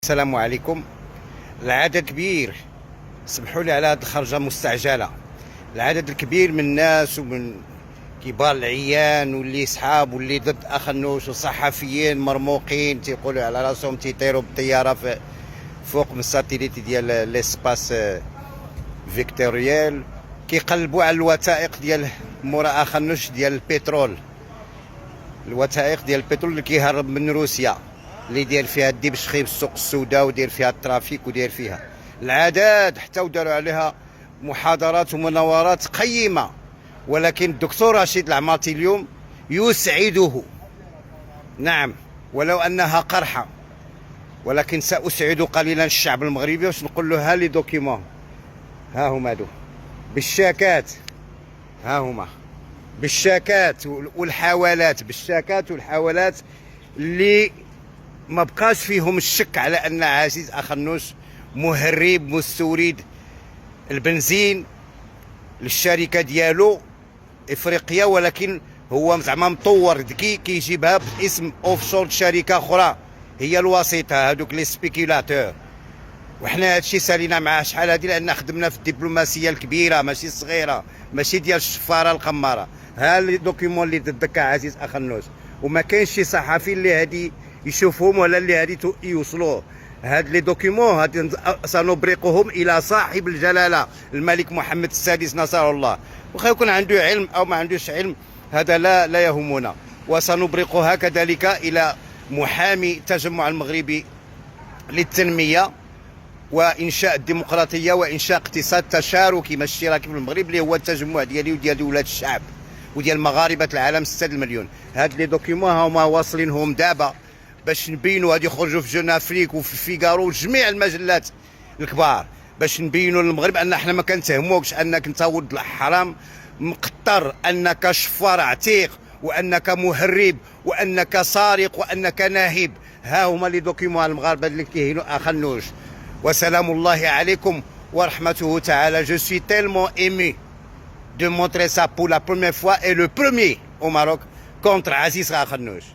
السلام عليكم. العدد كبير، سمحوا لي على هذه الخرجه مستعجله. العدد الكبير من الناس ومن كبار العيان واللي صحاب واللي ضد اخنوش وصحفيين مرموقين تيقولوا على راسهم تيطيروا بالطياره فوق من الساتيليت ديال ليسباس فيكتوريال، كيقلبوا على الوثائق ديال مورا اخنوش ديال البترول، الوثائق ديال البترول اللي كيهرب من روسيا، اللي داير فيها الدبشخي بالسوق السوداء وداير فيها الترافيك وداير فيها العداد، حتى وداروا عليها محاضرات ومناورات قيمة. ولكن الدكتور رشيد العماطي اليوم يسعده، نعم ولو أنها قرحة، ولكن سأسعد قليلا الشعب المغربي باش نقول له ها لي دوكيمون، ها هما هادو بالشاكات، ها هما بالشاكات والحوالات اللي ما بقاش فيهم الشك على ان عزيز اخنوش مهرب مستورد البنزين للشركه ديالو افريقيا، ولكن هو زعما مطور ذكي كيجيبها باسم اوفشور شركه اخرى هي الوسيطه، هذوك لي سبيكيلاتور. وحنا هادشي سالينا معاه شحال هادي، لان خدمنا في الدبلوماسيه الكبيره ماشي الصغيره، ماشي ديال الشفاره القماره. ها لي دوكيمون اللي ضدك عزيز اخنوش، وما كاينش شي صحفي اللي هادي يشوفهم ولا اللي هادي يوصلوه. هاد لي دوكيمون هادي سنبرقهم الى صاحب الجلاله الملك محمد السادس نصره الله، واخا يكون عنده علم او ما عندوش علم هذا لا يهمنا. وسنبرقها كذلك الى محامي التجمع المغربي للتنميه وانشاء الديمقراطيه وانشاء اقتصاد تشاركي ماشي اشتراكي في المغرب، اللي هو التجمع ديالي وديال ولاد الشعب وديال مغاربه العالم 6 المليون. هاد لي دوكيمون هما واصلينهم دابا باش نبينوا، غادي يخرجوا في جون افريك وفي فيغارو وجميع المجلات الكبار، باش نبينوا للمغرب ان احنا ما كنتهموكش انك انت ولد الحرام مقطر، انك شفار عتيق، وانك مهرب، وانك سارق، وانك ناهب. ها هما لي دوكيمون المغاربه اللي كيهينوا اخنوش. وسلام الله عليكم ورحمته تعالى. Je suis tellement ému de montrer ça pour la première fois et le premier au Maroc contre Aziz Akhannouch.